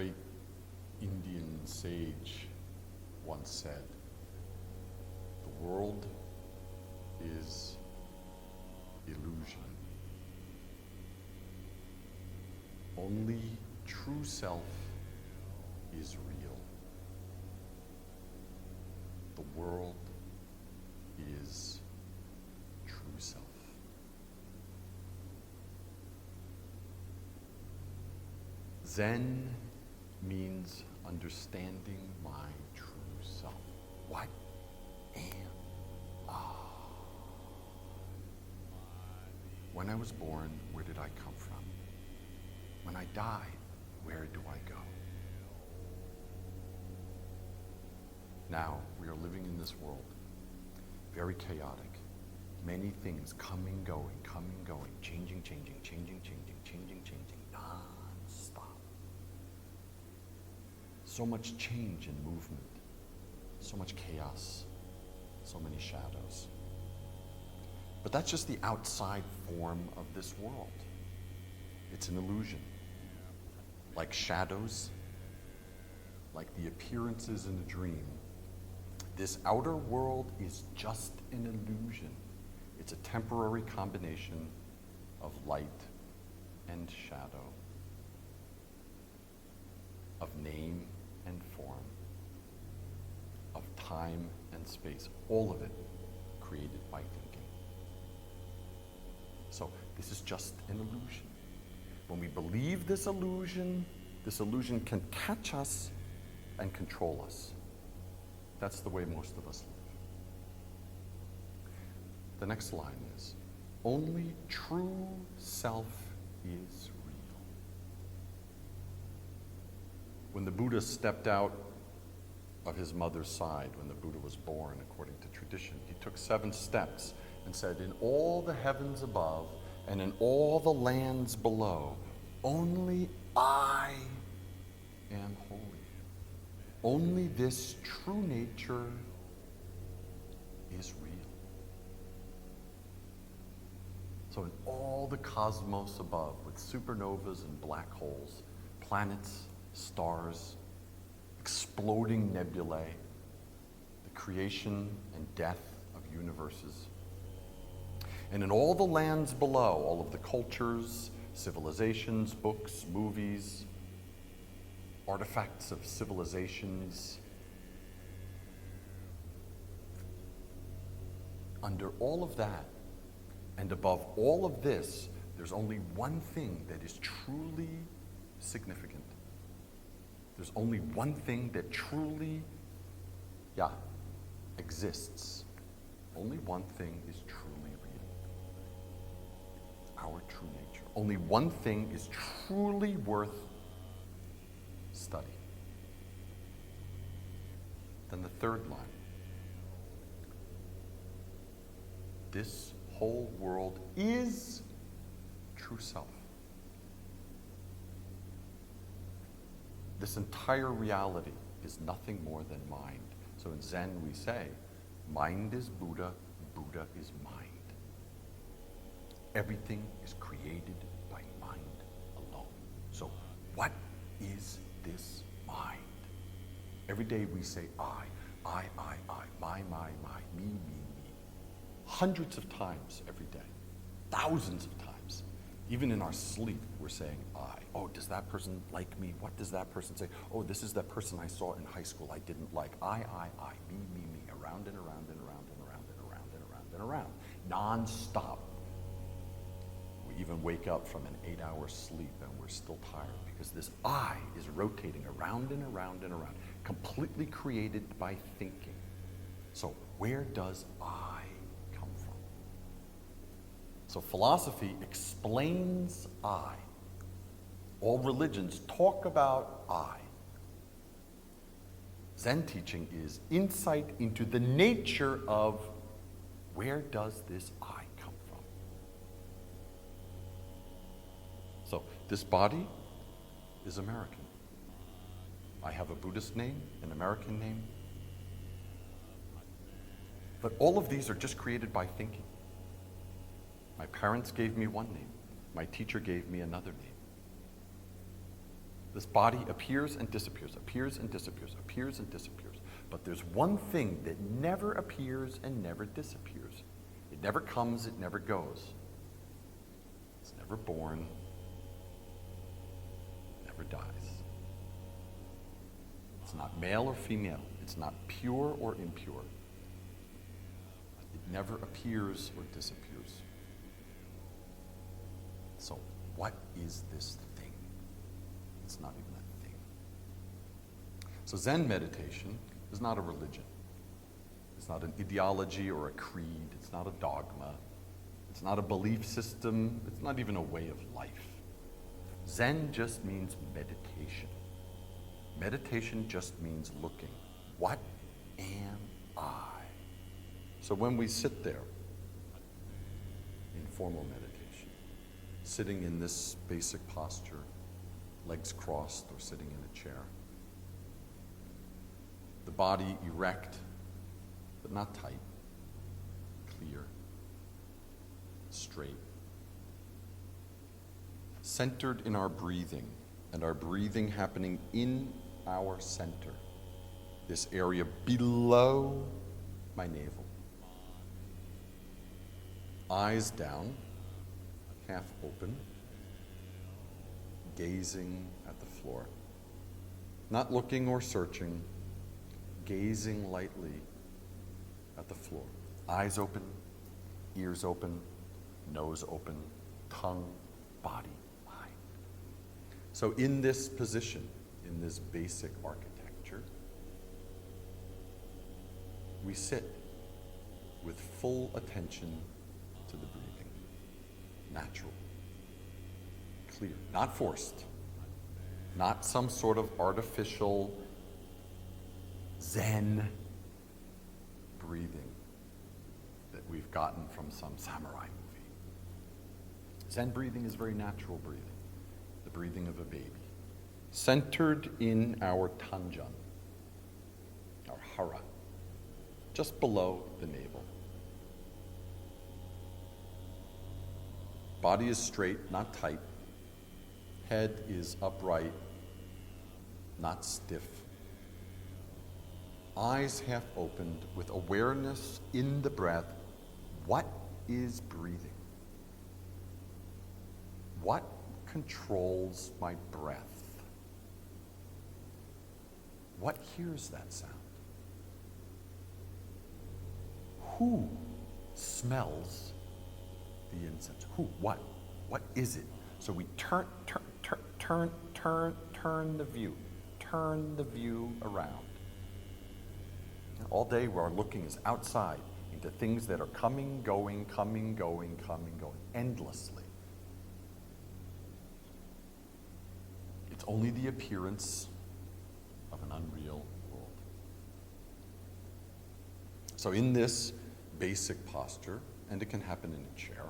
great Indian sage once said, "The world is illusion. Only true self is real. The world is true self." Zen means understanding my true self. What am I? When I was born, where did I come from? When I die, where do I go? Now, we are living in this world, very chaotic. Many things coming, going, changing, non-stop. So much change and movement, so much chaos, so many shadows. But that's just the outside form of this world. It's an illusion. Like shadows, like the appearances in a dream, this outer world is just an illusion. It's a temporary combination of light and shadow, of name and form, of time and space, all of it created by thinking. So this is just an illusion. When we believe this illusion can catch us and control us. That's the way most of us live. The next line is, only true self is real. When the Buddha stepped out of his mother's side, when the Buddha was born, according to tradition, he took 7 steps and said, in all the heavens above and in all the lands below, only I am holy. Only this true nature is real. So in all the cosmos above, with supernovas and black holes, planets, stars, exploding nebulae, the creation and death of universes, and in all the lands below, all of the cultures, civilizations, books, movies, artifacts of civilizations, under all of that, and above all of this, there's only one thing that is truly significant. There's only one thing that truly, exists. Only one thing is truly real. Our true nature. Only one thing is truly worth study. Then the third line. This whole world is true self. This entire reality is nothing more than mind. So in Zen we say, mind is Buddha, Buddha is mind. Everything is created by mind alone. So what is this mind? Every day we say I, my, me. Hundreds of times every day, thousands of times. Even in our sleep, we're saying I. Oh, does that person like me? What does that person say? Oh, this is that person I saw in high school I didn't like. I, me, around and around and around and around and around and around and around, non-stop. We even wake up from an 8-hour sleep and we're still tired because this I is rotating around and around and around, completely created by thinking. So where does I come from? So philosophy explains I. All religions talk about I. Zen teaching is insight into the nature of where does this I come from? So this body is American. I have a Buddhist name, an American name. But all of these are just created by thinking. My parents gave me one name. My teacher gave me another name. This body appears and disappears, appears and disappears, appears and disappears. But there's one thing that never appears and never disappears. It never comes, it never goes. It's never born, never dies. It's not male or female. It's not pure or impure. It never appears or disappears. So, what is this thing? It's not even a thing. So Zen meditation is not a religion. It's not an ideology or a creed. It's not a dogma. It's not a belief system. It's not even a way of life. Zen just means meditation. Meditation just means looking. What am I? So when we sit there in formal meditation, sitting in this basic posture, legs crossed or sitting in a chair, the body erect, but not tight, clear, straight, centered in our breathing, and our breathing happening in our center, this area below my navel. Eyes down, half open, gazing at the floor. Not looking or searching, gazing lightly at the floor. Eyes open, ears open, nose open, tongue, body, mind. So in this position, in this basic architecture, we sit with full attention to the breathing. Natural, clear, not forced, not some sort of artificial Zen breathing that we've gotten from some samurai movie. Zen breathing is very natural breathing, the breathing of a baby, centered in our tanjan, our hara, just below the navel. Body is straight, not tight. Head is upright, not stiff. Eyes half opened with awareness in the breath. What is breathing? What controls my breath? What hears that sound? Who smells the incense? Who? What? What is it? So we turn the view. Turn the view around. All day our looking is outside into things that are coming, going, endlessly. It's only the appearance of an unreal world. So in this basic posture, and it can happen in a chair,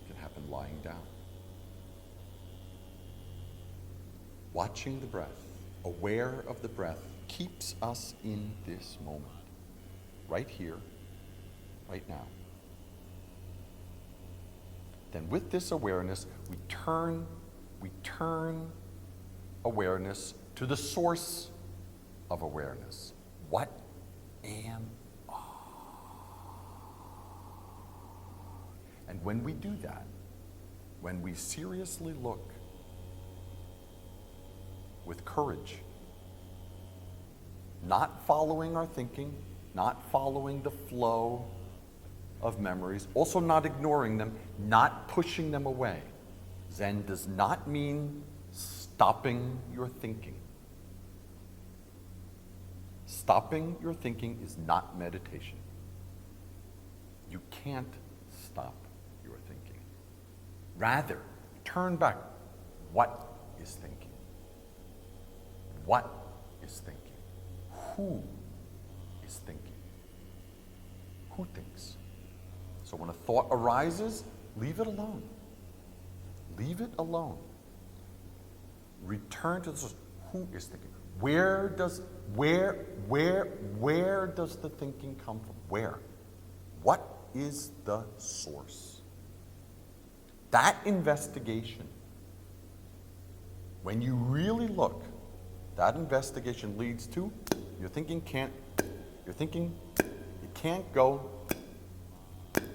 it can happen lying down. Watching the breath, aware of the breath, keeps us in this moment, right here, right now. Then with this awareness, we turn awareness to the source of awareness. What am I? And when we do that, when we seriously look with courage, not following our thinking, not following the flow of memories, also not ignoring them, not pushing them away. Zen does not mean stopping your thinking. Stopping your thinking is not meditation. You can't stop your thinking. Rather, turn back. What is thinking? What is thinking? Who is thinking? Who thinks? So when a thought arises, leave it alone. Leave it alone. Return to the source. Who is thinking? Where does the thinking come from? Where? What is the source? That investigation When you really look, that investigation leads to your thinking it can't go,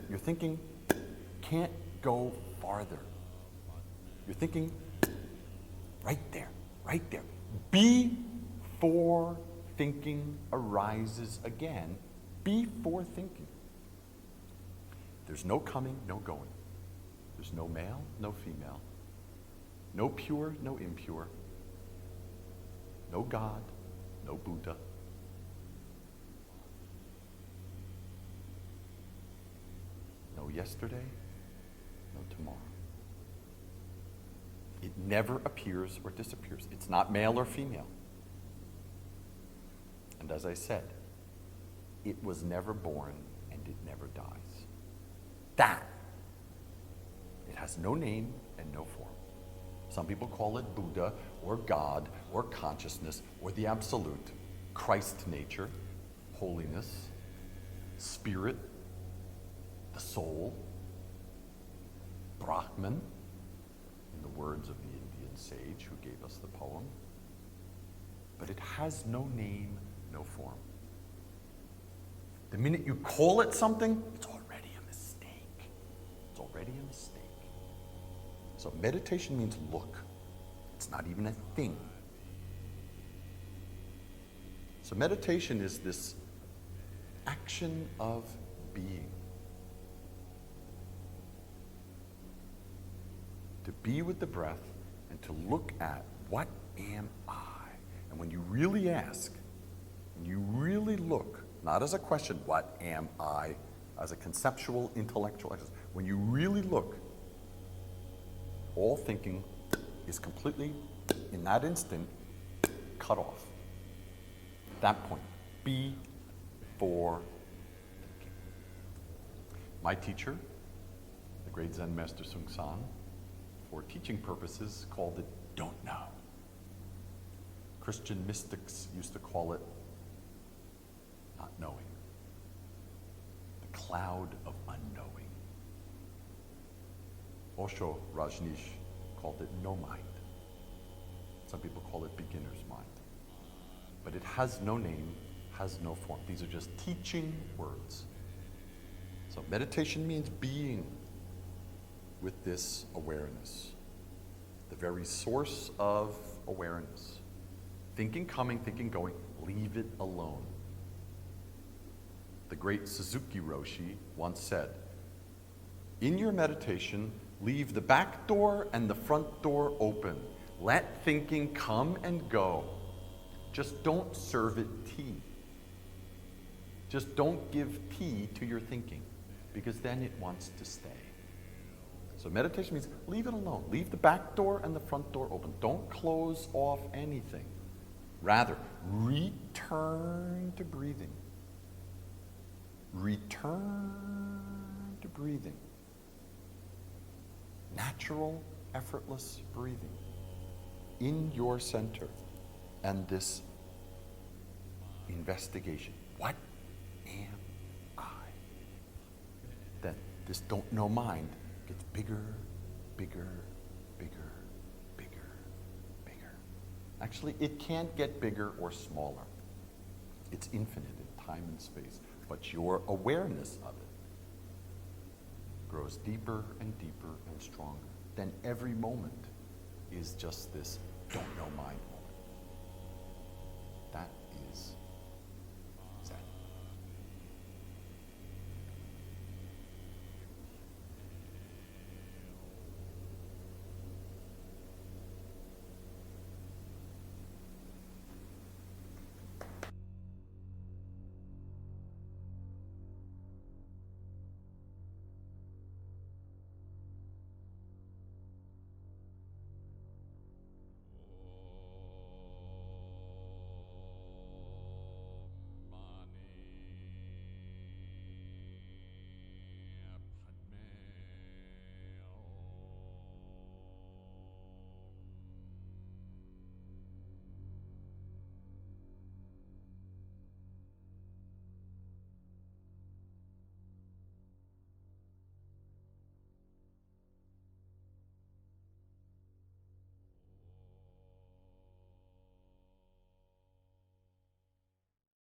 your thinking can't go farther. You're thinking right there. Before thinking arises again, before thinking. There's no coming, no going. There's no male, no female. No pure, no impure. No God, no Buddha. No yesterday, no tomorrow. It never appears or disappears. It's not male or female. And as I said, it was never born and it never dies. That, it has no name and no form. Some people call it Buddha or God or consciousness or the absolute, Christ nature, holiness, spirit, the soul, Brahman, in the words of the Indian sage who gave us the poem. But it has no name, no form. The minute you call it something, it's already a mistake. It's already a mistake. So meditation means look. It's not even a thing. So meditation is this action of being. To be with the breath and to look at, what am I? And when you really ask, when you really look, not as a question, what am I, as a conceptual, intellectual exercise, when you really look, all thinking is completely, in that instant, cut off. At that point, before thinking. My teacher, the great Zen master Sung San, for teaching purposes, called it don't know. Christian mystics used to call it not knowing. The cloud of unknowing. Osho Rajneesh called it no mind. Some people call it beginner's mind. But it has no name, has no form. These are just teaching words. So meditation means being with this awareness, the very source of awareness. Thinking coming, thinking going, leave it alone. The great Suzuki Roshi once said, in your meditation, leave the back door and the front door open. Let thinking come and go. Just don't serve it tea. Just don't give tea to your thinking, because then it wants to stay. So meditation means leave it alone. Leave the back door and the front door open. Don't close off anything. Rather, return to breathing. Return to breathing. Natural, effortless breathing in your center. And this investigation. What am I? Then this don't know mind gets bigger, bigger, bigger, bigger, bigger. Actually, it can't get bigger or smaller. It's infinite in time and space. But your awareness of it grows deeper and deeper and stronger. Then every moment is just this don't know mind moment. That is